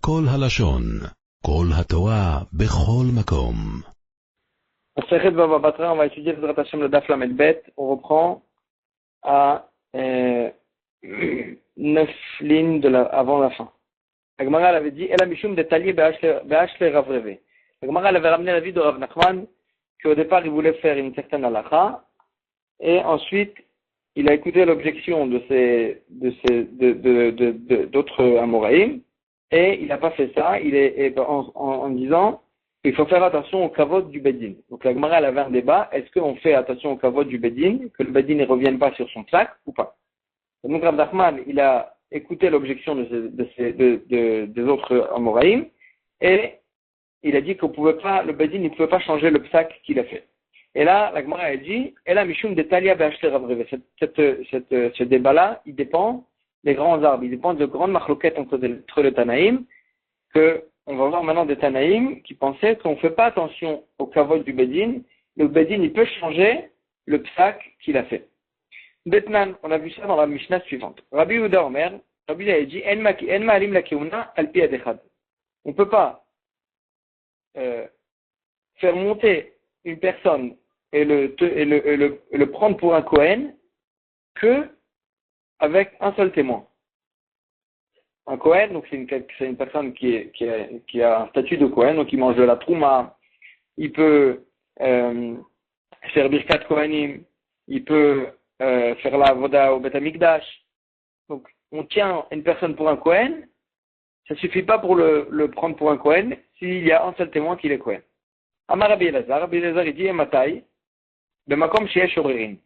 כל הלשון, כל התורה, בכל מקום. Masechet Bava Batra, on va étudier le Hashem le Daf Lamed Bet. On reprend à 9 lignes avant la fin. La Gemara avait dit Ela Mishum de Talier Be'ashle Rav Reve. La Gemara avait ramené la vie de Rav Nachman, qu'au départ il voulait faire une certaine halakha, et ensuite il a écouté l'objection d'autres Amoraïm, et il n'a pas fait ça, en disant il faut faire attention au kavod du Bedin. Donc la Gemara avait un débat, est-ce qu'on fait attention au kavod du Bedin, que le Bedin ne revienne pas sur son sac ou pas? Et donc Rav Nachman, il a écouté l'objection des autres Amoraïm, et il a dit qu'on pouvait pas, le Bedin ne pouvait pas changer le psak qu'il a fait. Et là, la Gemara a dit, Ela Mishum de Talia Be'ashle Rav Reve. Ce débat-là, il dépend des grands arbres, il dépend de grandes machloquettes entre les Tanaïm, on va voir maintenant des Tanaïm qui pensaient qu'on ne fait pas attention au kavod du Bedin. Le Bedin, il peut changer le psak qu'il a fait. Betnan, on a vu ça dans la Mishnah suivante. Rabbi Yehuda Omer, Rabbi Yehuda a dit, En ma'alim la keuna al pi adechad. On ne peut pas faire monter une personne et le prendre pour un Kohen que avec un seul témoin. Un Kohen, donc c'est une personne qui a un statut de Kohen, donc il mange de la trouma, il peut faire birkat Kohanim, il peut faire la voda au Bet Amikdash. Donc on tient une personne pour un Kohen, ça suffit pas pour le prendre pour un Kohen s'il y a un seul témoin qui est Kohen. Amar Rabbi Elazar il dit Matai, b'makom sheyesh orerin.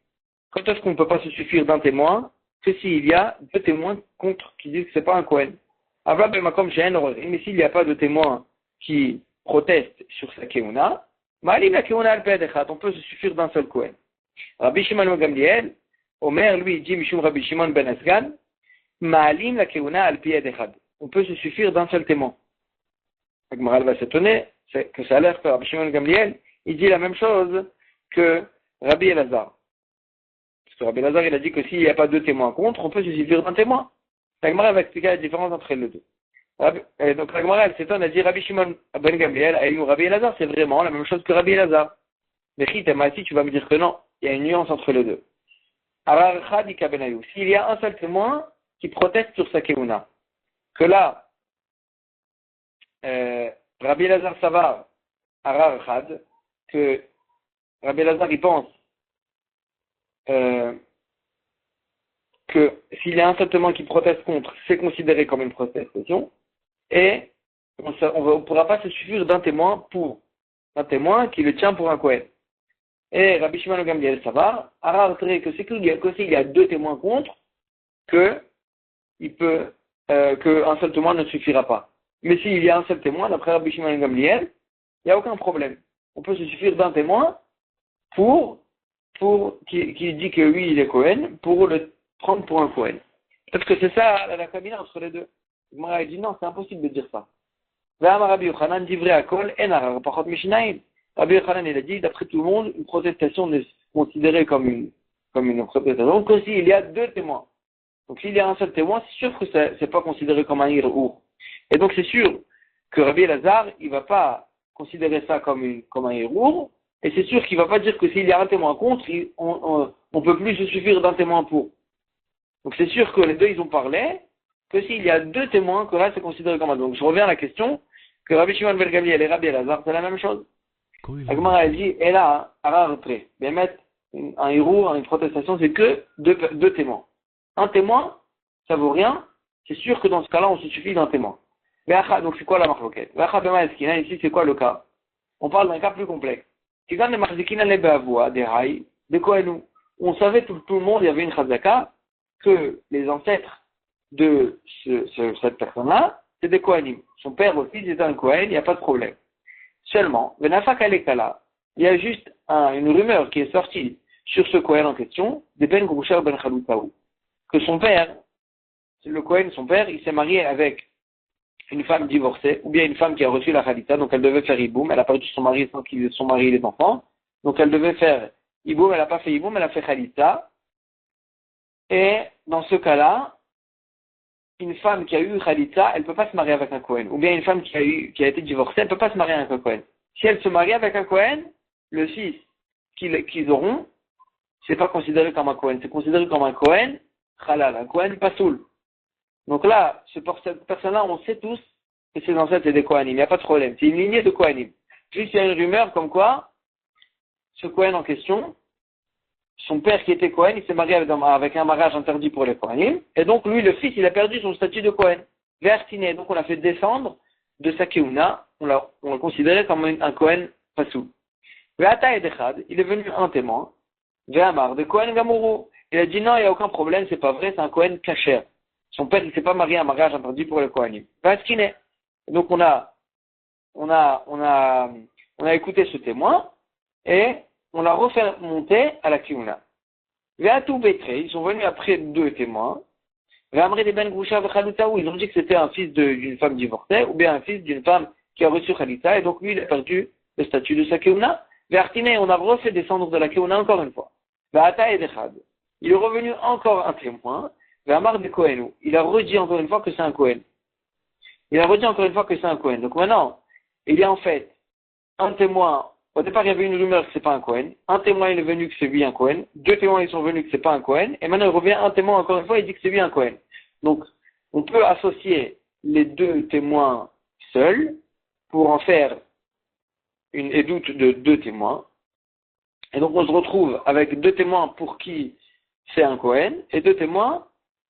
Quand est-ce qu'on ne peut pas se suffire d'un témoin que s'il y a deux témoins contre qui disent que c'est pas un Kohen. Mais s'il n'y a pas de témoins qui protestent sur sa keuna, on peut se suffire d'un seul Kohen. Rabbi Shimon ben Gamliel, Omer lui dit Mishum Rabbi Shimon ben Asgan, Ma'alim la keuna al pi echad. On peut se suffire d'un seul témoin. La Gemara va s'étonner que ça a l'air que Rabbi Shimon ben Gamliel, il dit la même chose que Rabbi Elazar. Rabbi Elazar, il a dit que s'il n'y a pas deux témoins contre, on peut se suffire d'un témoin. La Gemara va expliquer la différence entre les deux. Donc la Gemara, elle s'étonne, elle dit Rabbi Shimon ben Gamliel, ou Rabbi Elazar, c'est vraiment la même chose que Rabbi Elazar. Mais si tu vas me dire que non, il y a une nuance entre les deux. S'il y a un seul témoin qui proteste sur sa keuna, que là, Rabbi Elazar Savar, Arar Chad, que Rabbi Elazar, il pense que s'il y a un seul témoin qui proteste contre, c'est considéré comme une protestation, et on ne pourra pas se suffire d'un témoin qui le tient pour un Kohen. Et Rabbi Shimon ben Gamliel Savar a rarement que s'il y a deux témoins contre, qu'un seul témoin ne suffira pas. Mais s'il y a un seul témoin, d'après Rabbi Shimon ben Gamliel, il n'y a aucun problème. On peut se suffire d'un témoin qui dit que oui, il est Kohen, pour le prendre pour un Kohen. Peut-être que c'est ça la cabine entre les deux. Gemara dit non, c'est impossible de dire ça. Rabbi Yochanan dit vrai à Kol, en par contre Mishinaim. Rabbi Yochanan, il a dit, d'après tout le monde, une protestation n'est considérée comme une protestation que s'il y a deux témoins. Donc s'il y a un seul témoin, c'est sûr que c'est pas considéré comme un hirour. Et donc c'est sûr que Rabbi Elazar, il va pas considérer ça comme un hirour. Et c'est sûr qu'il ne va pas dire que s'il y a un témoin contre, on ne peut plus se suffire d'un témoin pour. Donc c'est sûr que les deux, ils ont parlé, que s'il y a deux témoins, que là, c'est considéré comme un. Donc je reviens à la question, que Rabbi Shimon ben Gamliel et Rabbi Elazar, c'est la même chose. La Gemara a dit, et là, arartre, bien mettre un héros, une protestation, c'est que deux témoins. Un témoin, ça vaut rien, c'est sûr que dans ce cas-là, on se suffit d'un témoin. Donc c'est quoi la marloquette? Ici, c'est quoi le cas? On parle d'un cas plus complexe. On savait tout le monde, il y avait une chazaka, que les ancêtres de cette personne-là, c'est des Kohanim. Son père aussi, c'était un Kohen, il n'y a pas de problème. Seulement, il y a juste une rumeur qui est sortie sur ce Kohen en question, des Ben Groucha Ben Chaloutaou, que son père, le Kohen, son père, il s'est marié avec une femme divorcée, ou bien une femme qui a reçu la Khalita, donc elle devait faire Iboum, elle a perdu son mari sans qu'il son mari et les enfants, donc elle devait faire Iboum, elle n'a pas fait Iboum, elle a fait Khalita, et dans ce cas-là, une femme qui a eu Khalitza, elle ne peut pas se marier avec un Kohen. Ou bien une femme qui a été divorcée, elle ne peut pas se marier avec un Kohen. Si elle se marie avec un Kohen, le fils qu'ils auront, c'est pas considéré comme un Kohen. C'est considéré comme un Kohen halal, un Kohen pasoul. Donc là, cette personne-là, on sait tous que ses ancêtres c'est des Kohanim. Il n'y a pas de problème. C'est une lignée de Kohanim. Juste, il y a une rumeur comme quoi, ce Kohen en question, son père qui était Kohen, il s'est marié avec un mariage interdit pour les Kohanim. Et donc, lui, le fils, il a perdu son statut de Kohen. Vertiné. Donc, on l'a fait descendre de sa Keuna. On l'a considéré comme un Kohen pasoul. Ve'ata edechad, il est venu un témoin. Ve'amar de Kohen Gamourou. Il a dit non, il n'y a aucun problème, c'est pas vrai, c'est un Kohen kasher. Son père, il s'est pas marié à un mariage interdit pour les Kohanim. Ve'askine. Donc on a écouté ce témoin et on l'a refait monter à la Kiouna. Ve'atu betre, ils sont venus après deux témoins. Ve'amri de ben Grusha ve'chalutaou, ils ont dit que c'était un fils d'une femme divorcée ou bien un fils d'une femme qui a reçu Khalita et donc lui, il a perdu le statut de sa Kiouna. Ve'artine, on a refait descendre de la Kiouna encore une fois. Ve'ata edechad. Il est revenu encore un témoin. Ve'amar de Kohenou. Il a redit encore une fois que c'est un Kohen. Donc maintenant, il y a en fait un témoin. Au départ, il y avait une rumeur que c'est pas un Kohen. Un témoin, il est venu que c'est lui un Kohen. Deux témoins, ils sont venus que c'est pas un Kohen. Et maintenant, il revient un témoin encore une fois, il dit que c'est lui un Kohen. Donc, on peut associer les deux témoins seuls pour en faire une édoute de deux témoins. Et donc, on se retrouve avec deux témoins pour qui c'est un Kohen et deux témoins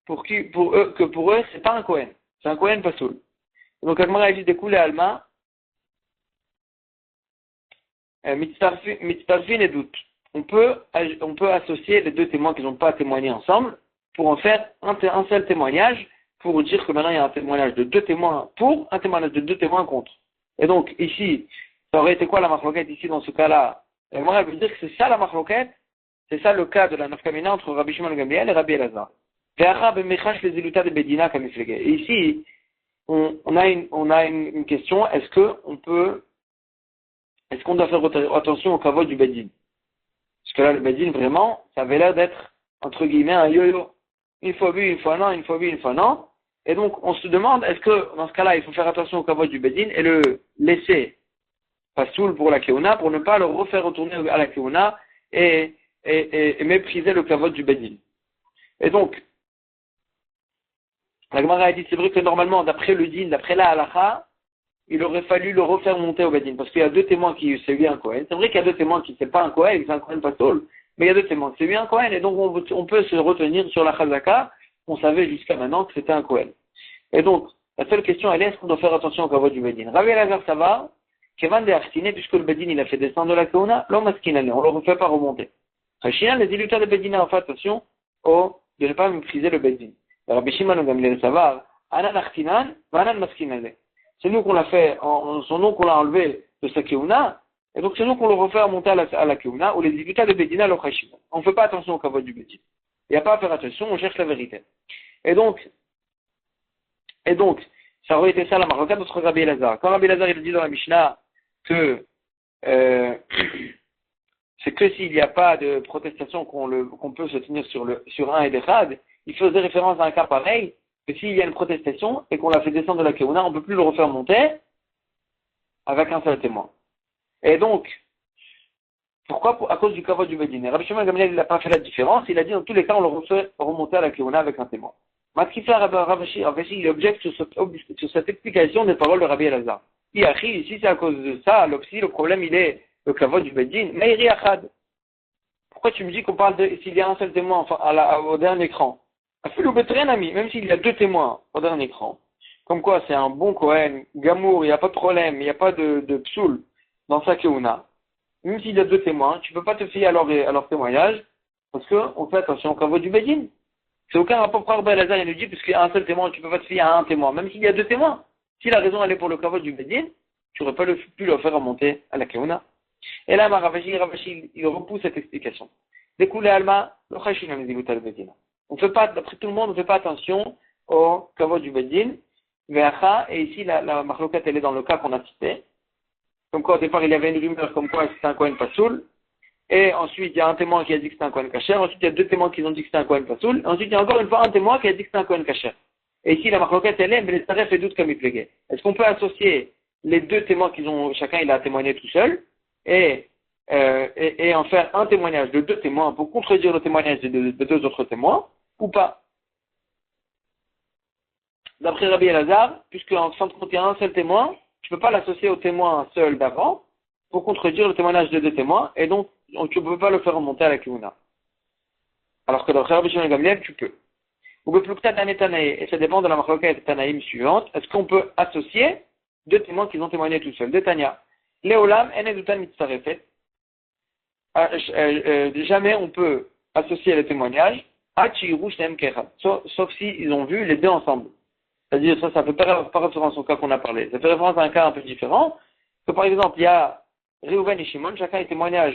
pour eux, c'est pas un Kohen. C'est un Kohen pasoul. Donc, Agmara a dit des coulées Alma, Mitztarfin et doute. On peut associer les deux témoins qui n'ont pas témoigné ensemble pour en faire un seul témoignage pour dire que maintenant il y a un témoignage de deux témoins pour, un témoignage de deux témoins contre. Et donc, ici, ça aurait été quoi la marloquette ici dans ce cas-là? Agmara veut dire que c'est ça la marloquette, c'est ça le cas de la nafkamina entre Rabbi Shimon Gamliel et Rabbi Elazar. Et ici, on a une question, est-ce qu'on doit faire attention au kavod du Bedin? Parce que là, le Bedin, vraiment, ça avait l'air d'être, entre guillemets, un yo-yo. Une fois oui, une fois non, une fois oui, une fois non. Et donc, on se demande, est-ce que, dans ce cas-là, il faut faire attention au kavod du Bedin et le laisser pasoul pour la Keuna, pour ne pas le refaire retourner à la Keuna et mépriser le kavod du Bedin. Et donc, la Gemara a dit, c'est vrai que normalement, d'après le din, d'après la halakha, il aurait fallu le refaire monter au Bedin, parce qu'il y a deux témoins qui c'est lui un Kohen. C'est vrai qu'il y a deux témoins qui c'est pas un Kohen, c'est un Kohen pasoul, mais il y a deux témoins qui c'est lui un Kohen, et donc on peut se retenir sur la Chazaka, on savait jusqu'à maintenant que c'était un Kohen. Et donc, la seule question, elle est, est-ce qu'on doit faire attention au kavod du Bedin? Rabbi Elazar, ça va, Kevan de Arstine, puisque le Bedin, il a fait descendre la Keuna, l'homme askinane, on le refait pas remonter. Rachina, les illuteurs de Bedin, on fait attention de ne pas mépriser le Bedin. Rabbi Shimon Gamliel Savar, Anan Artinan, Vanan Maskinane. C'est nous qu'on l'a fait, son nom qu'on l'a enlevé de sa Keuna, et donc c'est nous qu'on le refait remonter à la Keuna, ou les divitats de Bedina le Chashima. On ne fait pas attention au kavod du Bedin. Il n'y a pas à faire attention, on cherche la vérité. Et donc, ça aurait été ça la marloquette notre Rabbi Elazar. Quand Rabbi Elazar il dit dans la Mishnah que c'est que s'il n'y a pas de protestation qu'on peut se tenir sur un et des chad, il faisait référence à un cas pareil, que s'il y a une protestation et qu'on l'a fait descendre de la Keuna, on ne peut plus le refaire monter avec un seul témoin. Et donc, pourquoi? À cause du kavod du Bedin. Rabbi Shimon Gamliel, il n'a pas fait la différence, il a dit dans tous les cas, on le refait remonter à la Keuna avec un témoin. Matkifla Rabashi, il objecte sur cette explication des paroles de Rabbi Elazar. Iachi, si c'est à cause de ça, le problème il est le kavod du Bedin, Meiri Achad. Pourquoi tu me dis qu'on parle s'il y a un seul témoin au dernier cran? Même s'il y a deux témoins au dernier cran, comme quoi c'est un bon Kohen, Gamour, il n'y a pas de problème, il n'y a pas de psoul dans sa Keuna, même s'il y a deux témoins, tu ne peux pas te fier à leur témoignage, parce qu'on fait attention au kavod du Bedin. C'est aucun rapport par Rabbi Elazar, il nous dit, puisqu'il y a un seul témoin, tu ne peux pas te fier à un témoin, même s'il y a deux témoins. Si la raison elle est pour le kavod du Bedin, tu n'aurais pas pu le faire remonter à la Keuna. Et là, Ravashi, il repousse cette explication. Découlé Alma, le Chashin les Ziluta le Bedin. On fait pas, d'après tout le monde, on ne fait pas attention au kavod du Bedin. Veacha, et ici, la marloquette, elle est dans le cas qu'on a cité. Comme quoi, au départ, il y avait une rumeur comme quoi c'était un Kohen pasoul. Et ensuite, il y a un témoin qui a dit que c'était un Kohen kasher. Ensuite, il y a deux témoins qui ont dit que c'était un Kohen pasoul. Ensuite, il y a encore une fois un témoin qui a dit que c'était un Kohen kasher. Et ici, la marloquette, elle est, mais les tarifs et doutes comme il plaît. Est-ce qu'on peut associer les deux témoins qu'ils ont, chacun il a témoigné tout seul, et en faire un témoignage de deux témoins pour contredire le témoignage de deux autres témoins, ou pas? D'après Rabbi Elazar, puisque en fin de compte, il y a un seul témoin, tu ne peux pas l'associer au témoin seul d'avant pour contredire le témoignage de deux témoins, et donc tu ne peux pas le faire remonter à la Kivuna. Alors que d'après Rabbi Shimon Gamliel, tu peux. Ou le plus et ça dépend de la marloquette Tanaïm suivante, est-ce qu'on peut associer deux témoins qui ont témoigné tout seuls? De Tania. Léolam, Enedutan Mitzarefet. Jamais on peut associer les témoignages à Chirush Nem Kechad. Sauf si ils ont vu les deux ensemble. C'est-à-dire, ça fait pas référence au cas qu'on a parlé. Ça fait référence à un cas un peu différent. Que par exemple, il y a Réhouven et Shimon, chacun témoigne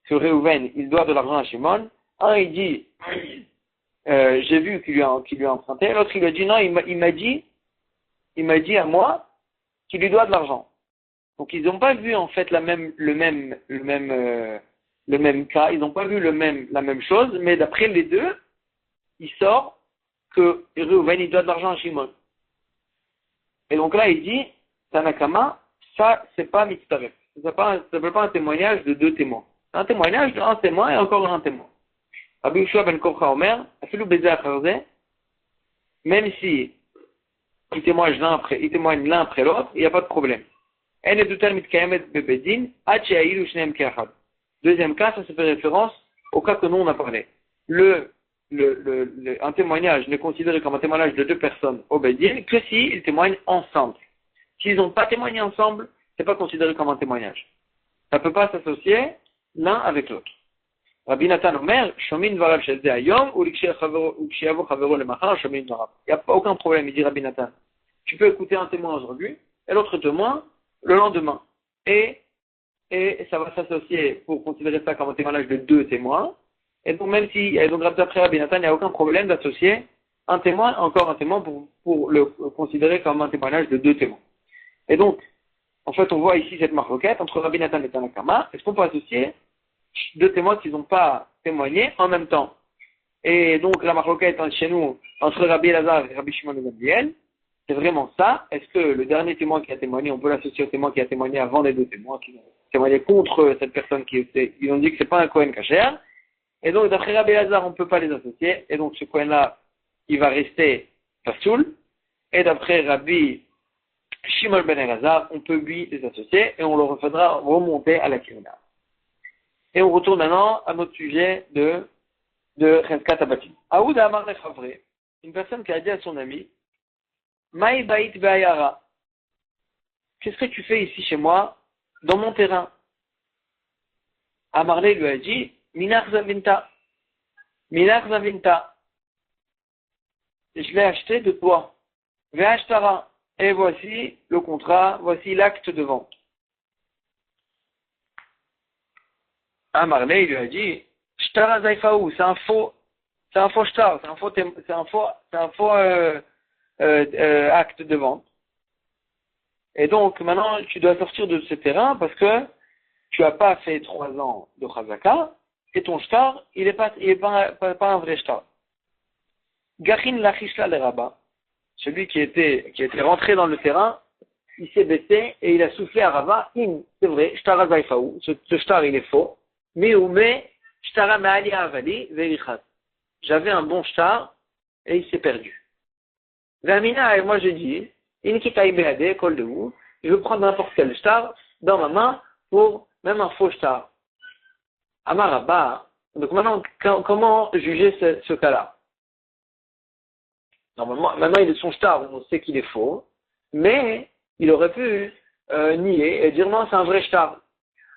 que Réhouven, il doit de l'argent à Shimon. Un, il dit, j'ai vu qu'il lui a emprunté. L'autre, il a dit, non, il m'a dit à moi qu'il lui doit de l'argent. Donc, ils n'ont pas vu, en fait, le même cas. Ils n'ont pas vu la même chose, mais d'après les deux, il sort que Réhouven, il doit de l'argent à Shimon. Et donc là, il dit, Tanakama, ça, c'est pas mitzaref. Ça s'appelle pas un témoignage de deux témoins. C'est un témoignage d'un témoin et encore un témoin. Rabbi Yoshua ben Korcha Omer, Afilou Beze Acharze, même si ils témoignent l'un après l'autre, il n'y a pas de problème. Deuxième cas, ça se fait référence au cas que nous on a parlé. Un témoignage n'est considéré comme un témoignage de deux personnes au Bedin que s'ils témoignent ensemble. S'ils n'ont pas témoigné ensemble, c'est pas considéré comme un témoignage. Ça ne peut pas s'associer l'un avec l'autre. Rabbi Nathan Omer, Shomin Varav Shezde Ayom, ou Kshiavo Chavero le Machar, Shomin Varav. Il n'y a pas aucun problème, il dit Rabbi Nathan. Tu peux écouter un témoin aujourd'hui et l'autre témoin le lendemain. Et ça va s'associer pour considérer ça comme un témoignage de deux témoins. Et donc, même si, donc, d'après Rabbi Nathan, il n'y a aucun problème d'associer un témoin, encore un témoin, pour le considérer comme un témoignage de deux témoins. Et donc, en fait, on voit ici cette marloquette entre Rabbi Nathan et Tanakama. Est-ce qu'on peut associer deux témoins qui n'ont pas témoigné en même temps? Et donc, la marloquette chez nous, entre Rabbi Elazar et Rabbi Shimon ben Gamliel, c'est vraiment ça. Est-ce que le dernier témoin qui a témoigné, on peut l'associer au témoin qui a témoigné avant les deux témoins qui ont témoigné contre cette personne ils ont dit que c'est pas un Kohen Kasher. Et donc, d'après Rabbi Elazar, on ne peut pas les associer. Et donc, ce Kohen-là, il va rester Pasoul. Et d'après Rabbi Shimon ben Elazar, on peut lui les associer et on le refera remonter à la Kivuna. Et on retourne maintenant à notre sujet de Cheskat Abatim. Aouda Amar Lechavre, une personne qui a dit à son ami, Maï Baït Be'ayara, qu'est-ce que tu fais ici chez moi, dans mon terrain? Amarle lui a dit, Minach Zavinta. Minach Zavinta. Je l'ai acheté de toi. Ve'ashtara. Et voici le contrat, voici l'acte de vente. Amarle lui a dit, Shtara Zaifaou, c'est un faux shtar, c'est un faux acte de vente. Et donc, maintenant, tu dois sortir de ce terrain parce que tu n'as pas fait 3 ans de Chazaka et ton shtar, il est pas un vrai shtar. Gachin lachishla le rabat, celui qui était rentré dans le terrain, il s'est baissé et il a soufflé à Rabat, c'est vrai, shtar zaifaou, ce shtar il est faux, mais shtara ma'ali avali ve'ichat. J'avais un bon shtar et il s'est perdu. Vermina, et moi je dis, col de vous, je veux prendre n'importe quel shtar dans ma main pour même un faux shtar. Amarabba, donc maintenant, comment juger ce cas-là? Normalement, maintenant il est son shtar, on sait qu'il est faux, mais il aurait pu nier et dire non, c'est un vrai shtar.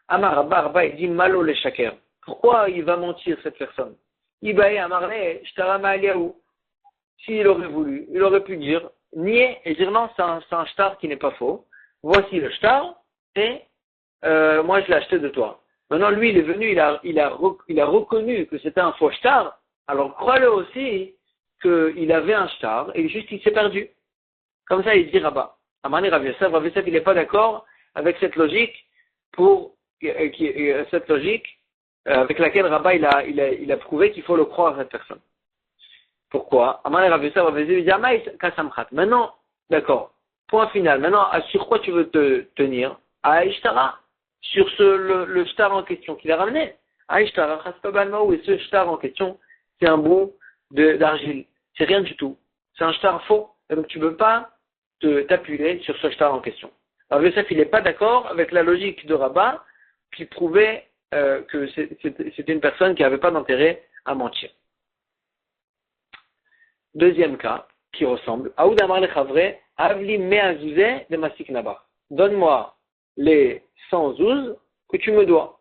Amarabba, il dit malo le shaker. Pourquoi il va mentir cette personne? Ibaye Amarle, shtara ma'aliaou. S'il aurait voulu, il aurait pu dire, nier et dire non, c'est un shtar qui n'est pas faux. Voici le shtar et moi je l'ai acheté de toi. Maintenant lui il est venu, il a reconnu que c'était un faux shtar. Alors crois-le aussi qu'il avait un shtar et juste il s'est perdu. Comme ça il dit Rabat. Amani Rav Yosef, il n'est pas d'accord avec cette logique avec laquelle Rabat il a prouvé qu'il faut le croire à cette personne. Pourquoi? Maintenant, d'accord. Point final. Maintenant, sur quoi tu veux te tenir? À Ishtara. Sur le shtar en question qu'il a ramené. À Ishtara, et ce shtar en question, c'est un bout d'argile. C'est rien du tout. C'est un shtar faux. Et donc tu ne peux pas t'appuyer sur ce shtar en question. Alors Yosef, il n'est pas d'accord avec la logique de Rabat qui prouvait que c'était une personne qui n'avait pas d'intérêt à mentir. Deuxième cas, qui ressemble. Aoud Amar le Chavre, Avli Me'azuzeh de Masik Nabar. Donne-moi les 100 zouz que tu me dois.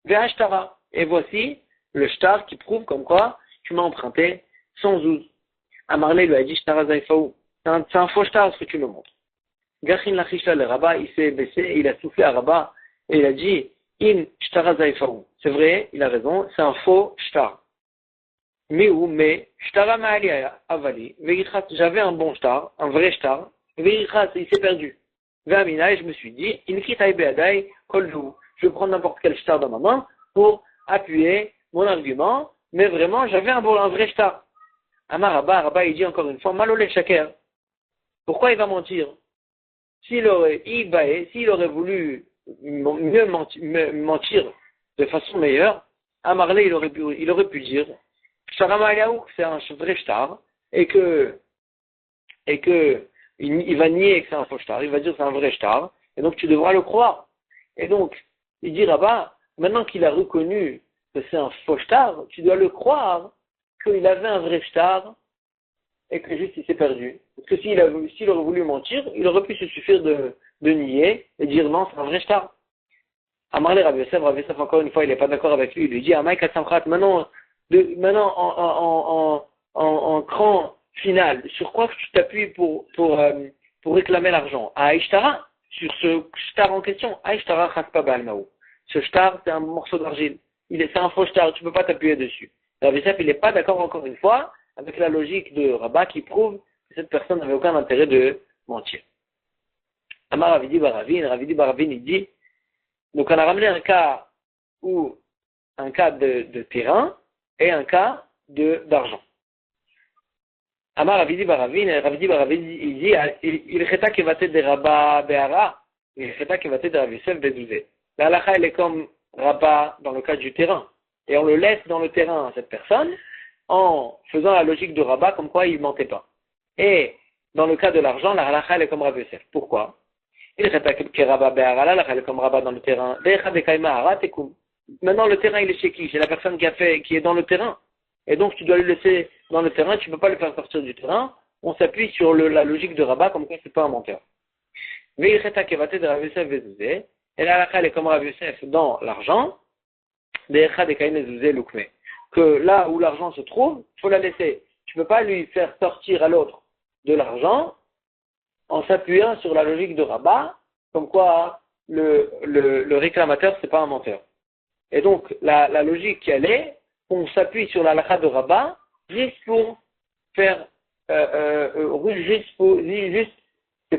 Ve'ashtara. Et voici le shtar qui prouve comme quoi tu m'as emprunté 100 zouz. Amarle lui a dit Shtara Zaifaou. C'est un faux shtar ce que tu me montres. Gachin Lachisha le Rabat, il s'est baissé, il a soufflé à Rabat et il a dit In Shtara Zaifaou. C'est vrai, il a raison, c'est un faux shtar. Mais, Shtara Ma'aliya Avali, j'avais un bon shtar, un vrai shtar, il s'est perdu. Ve'amina, et je me suis dit, Inkitaï Be'adai, Koldu, je vais prendre n'importe quel shtar dans ma main pour appuyer mon argument, mais vraiment, j'avais un vrai shtar. Amar Rabba, il dit encore une fois, Malolé Shaker. Pourquoi il va mentir? S'il aurait voulu mieux mentir de façon meilleure, Amarle, il aurait pu dire, c'est un vrai shtar, et que il va nier que c'est un faux shtar, il va dire que c'est un vrai shtar, et donc tu devras le croire. Et donc, il dit Rabat, maintenant qu'il a reconnu que c'est un faux shtar, tu dois le croire qu'il avait un vrai shtar, et que juste il s'est perdu. Parce que s'il aurait voulu mentir, il aurait pu se suffire de nier, et dire non, c'est un vrai shtar. Amarle Rav Yosef, encore une fois, il n'est pas d'accord avec lui, il lui dit, Amaï Katsamkhat, maintenant, en cran final, sur quoi tu t'appuies pour réclamer l'argent? À Aishtara, sur ce shtar en question. Aishtara Chaspa Baalmaou. Ce shtar, c'est un morceau d'argile. C'est un faux shtar, tu ne peux pas t'appuyer dessus. Rav Yosef, il n'est pas d'accord encore une fois avec la logique de Rabat qui prouve que cette personne n'avait aucun intérêt de mentir. Amar Ravidi Baravin, il dit, donc on a ramené un cas de terrain et un cas d'argent. Amar Ravidi Baravin, il dit, il cheta kevatet de Rabat Be'ara, il cheta kevatet de Rav Yosef Bezouzé. La halakha, elle est comme Rabat dans le cas du terrain. Et on le laisse dans le terrain à cette personne en faisant la logique de Rabat comme quoi il ne mentait pas. Et dans le cas de l'argent, la halakha, elle est comme Rav Yosef. Pourquoi? Il cheta Rabat Be'ara, la halakha, elle est comme Rabat dans le terrain. Maintenant, le terrain, il est chez qui? Chez la personne qui est dans le terrain. Et donc, tu dois le laisser dans le terrain, tu ne peux pas le faire sortir du terrain. On s'appuie sur la logique de Rabat, comme quoi c'est pas un menteur. Et la halakha, elle est comme Rav Yosef dans l'argent. Que là où l'argent se trouve, il faut la laisser. Tu ne peux pas lui faire sortir à l'autre de l'argent en s'appuyant sur la logique de Rabat, comme quoi le réclamateur, c'est pas un menteur. Et donc, la logique qu'elle est, on s'appuie sur la halakha de Rabat, juste pour faire, c'est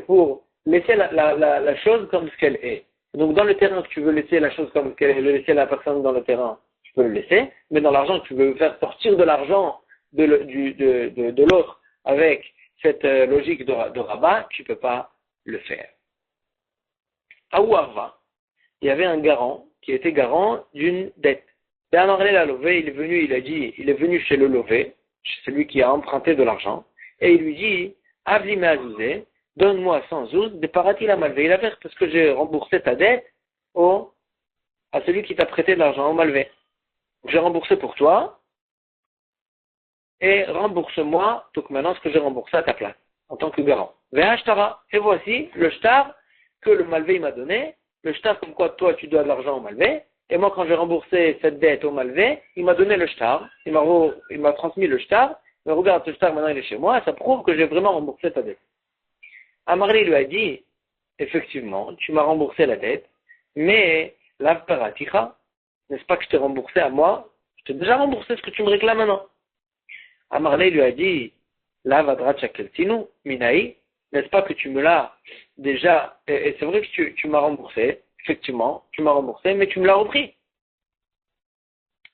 pour laisser la chose comme ce qu'elle est. Donc, dans le terrain, que tu veux laisser la chose comme qu'elle est, laisser la personne dans le terrain, tu peux le laisser, mais dans l'argent, tu veux faire sortir de l'argent de l'autre avec cette logique de Rabat, tu ne peux pas le faire. À Ouarva, il y avait un garant qui était garant d'une dette. Et Amarle la lové, il est venu chez le lové, chez celui qui a emprunté de l'argent, et il lui dit, Avli me'azouzé, donne-moi 100 zouz, de parati la malvé. Il a fait parce que j'ai remboursé ta dette à celui qui t'a prêté de l'argent au malvé. J'ai remboursé pour toi, et rembourse-moi, donc maintenant ce que j'ai remboursé à ta place, en tant que garant. Ve'ashtara, et voici le shtar que le malvé m'a donné, le shtar comme quoi toi tu dois de l'argent au malvé, et moi quand j'ai remboursé cette dette au malvé, il m'a donné le shtar, il m'a transmis le shtar, mais regarde ce shtar maintenant il est chez moi, ça prouve que j'ai vraiment remboursé ta dette. Amarli lui a dit, effectivement, tu m'as remboursé la dette, mais l'avparaticha, n'est-ce pas que je t'ai remboursé à moi, je t'ai déjà remboursé ce que tu me réclames maintenant. Amarli lui a dit, l'avadrat chakeltinu, minaï, n'est-ce pas que tu me l'as déjà, et c'est vrai que tu m'as remboursé, effectivement, tu m'as remboursé, mais tu me l'as repris.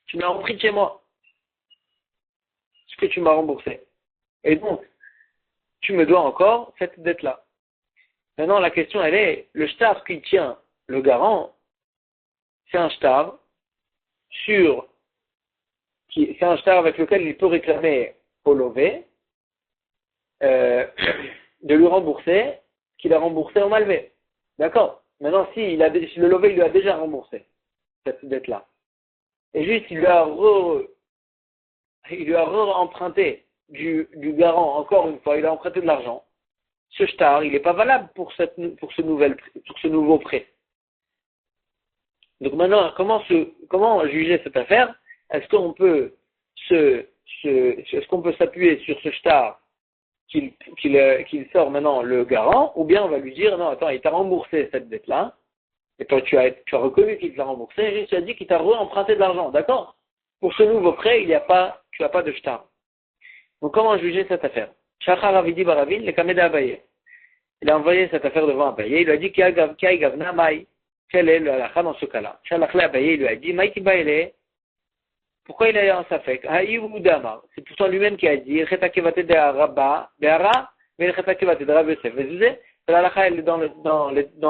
Tu me l'as repris de chez moi. Ce que tu m'as remboursé. Et donc, tu me dois encore cette dette-là. Maintenant, la question, elle est, le shtar qui tient le garant, c'est un shtar c'est un shtar avec lequel il peut réclamer au lové, de lui rembourser ce qu'il a remboursé au malvé. D'accord? Maintenant, si le lové il lui a déjà remboursé cette dette-là, et juste il lui a emprunté du garant encore une fois, il a emprunté de l'argent, ce shtar, il n'est pas valable pour ce nouveau prêt. Donc maintenant, comment juger cette affaire? Est-ce qu'on peut s'appuyer sur ce shtar qu'il sort maintenant le garant, ou bien on va lui dire, non, attends, il t'a remboursé cette dette-là, et toi tu as reconnu qu'il t'a remboursé, et tu as dit qu'il t'a re-emprunté de l'argent, d'accord? Pour ce nouveau prêt, tu n'as pas de shtar. Donc comment juger cette affaire? Shachar Avidi Baravin, le Kameda Abaye. Il a envoyé cette affaire devant Abaye, il lui a dit, Kai Gavna Mai, quel est le halakha dans ce cas-là? Shalachla Abaye lui a dit, Maïti Baile, pourquoi il a eu un safek? C'est pourtant lui-même qui a dit, la halakha elle est dans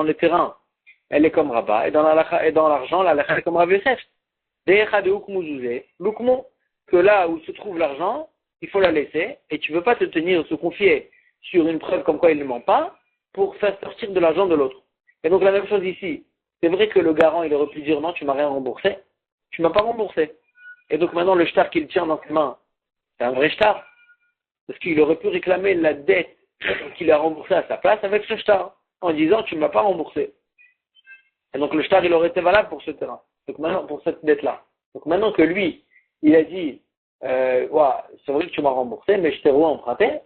le terrain, elle est comme Rabba, et dans l'argent, la halakha elle est comme Rabbi Yosef. Que là où se trouve l'argent, il faut la laisser, et tu ne veux pas se confier sur une preuve comme quoi il ne ment pas, pour faire sortir de l'argent de l'autre. Et donc la même chose ici. C'est vrai que le garant, il aurait pu dire non, tu m'as rien remboursé. Tu m'as pas remboursé. Et donc maintenant, le shtar qu'il tient dans ses mains, c'est un vrai shtar. Parce qu'il aurait pu réclamer la dette qu'il a remboursée à sa place avec ce shtar, en disant tu ne m'as pas remboursé. Et donc le shtar, il aurait été valable pour ce terrain. Donc maintenant, pour cette dette-là. Donc maintenant que lui, il a dit, c'est vrai que tu m'as remboursé, mais je t'ai re-emprunté.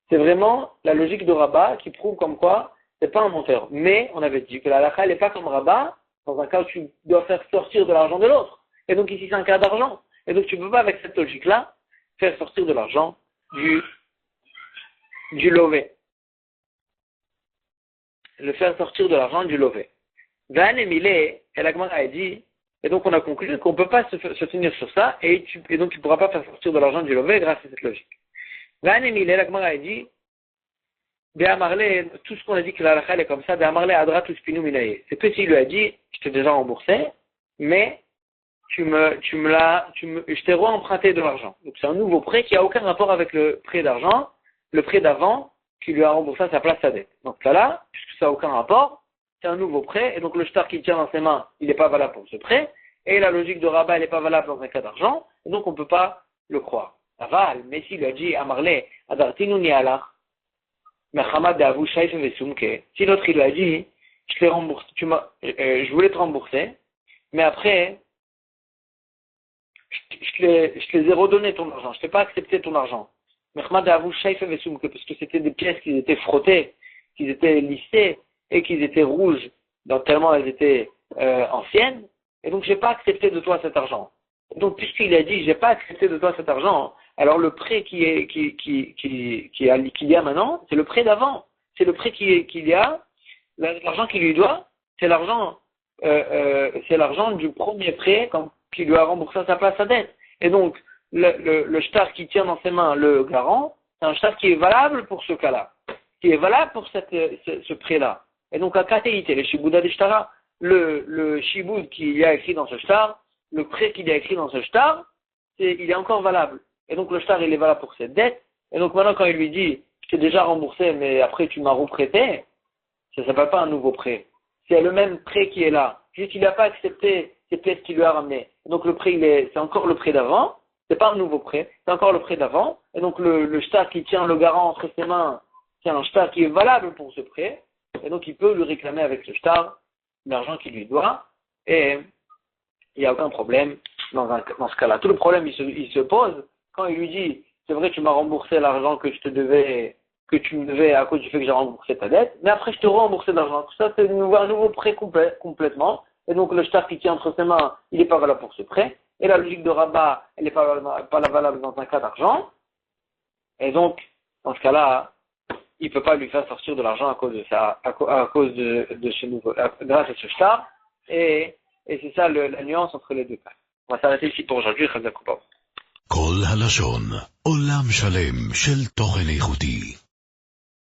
C'est vraiment la logique de Rabat qui prouve comme quoi c'est pas un menteur. Mais on avait dit que la halakha n'est pas comme Rabat, dans un cas où tu dois faire sortir de l'argent de l'autre. Et donc ici c'est un cas d'argent. Et donc tu ne peux pas avec cette logique-là faire sortir de l'argent du lové. Le faire sortir de l'argent du lové. Van Emile, el Agmara a dit, et donc on a conclu qu'on ne peut pas se tenir sur ça, et donc tu ne pourras pas faire sortir de l'argent du lové grâce à cette logique. Van Emile, el Agmara a dit, tout ce qu'on a dit que la halakha est comme ça, c'est que s'il lui a dit, je t'ai déjà remboursé, mais je t'ai re-emprunté de l'argent. Donc c'est un nouveau prêt qui n'a aucun rapport avec le prêt d'argent, le prêt d'avant qui lui a remboursé à sa place sa dette. Donc là, puisque ça n'a aucun rapport, c'est un nouveau prêt, et donc le shtar qu'il tient dans ses mains, il n'est pas valable pour ce prêt, et la logique de Rabat, elle n'est pas valable dans un cas d'argent, et donc on ne peut pas le croire. Aval, Messi lui a dit à Marley, Adartinu ni alach, si l'autre il a dit, je voulais te rembourser, mais après, je te les ai redonné ton argent, je ne t'ai pas accepté ton argent. Parce que c'était des pièces qui étaient frottées, qui étaient lissées et qui étaient rouges, donc tellement elles étaient anciennes, et donc je n'ai pas accepté de toi cet argent. Et donc puisqu'il a dit, je n'ai pas accepté de toi cet argent, alors le prêt qu'il y a maintenant, c'est le prêt d'avant. C'est le prêt qu'il y a, l'argent qu'il lui doit, c'est l'argent du premier prêt qu'il lui a remboursé à sa place sa dette. Et donc, le shtar qui tient dans ses mains le garant, c'est un shtar qui est valable pour ce cas-là, qui est valable pour ce prêt-là. Et donc, à Kateïté, le shibouda de shtara, le shiboud qu'il y a écrit dans ce shtar, le prêt qu'il y a écrit dans ce shtar, il est encore valable. Et donc, le shtar, il est valable pour cette dette. Et donc, maintenant, quand il lui dit, je t'ai déjà remboursé, mais après tu m'as reprêté, ça ne s'appelle pas un nouveau prêt. C'est le même prêt qui est là. Juste qu'il n'a pas accepté ces pièces qu'il lui a ramenées. Donc le prêt, c'est encore le prêt d'avant. C'est pas un nouveau prêt, c'est encore le prêt d'avant. Et donc le shtar qui tient le garant entre ses mains, c'est un shtar qui est valable pour ce prêt. Et donc il peut lui réclamer avec ce shtar l'argent qu'il lui doit. Et il n'y a aucun problème dans ce cas-là. Tout le problème, il se pose quand il lui dit, c'est vrai, tu m'as remboursé l'argent que tu me devais à cause du fait que j'ai remboursé ta dette, mais après je te rembourse l'argent. Tout ça, c'est un nouveau prêt complètement. Et donc le shtar qui tient entre ses mains, il n'est pas valable pour ce prêt. Et la logique de Rabat, elle n'est pas valable dans un cas d'argent. Et donc, dans ce cas-là, il ne peut pas lui faire sortir de l'argent à cause de ça, à cause de ce nouveau, grâce à ce shtar. Et c'est ça la nuance entre les deux cas. On va s'arrêter ici pour aujourd'hui. כל הלשון, עולם שלם של תוכן איכותי.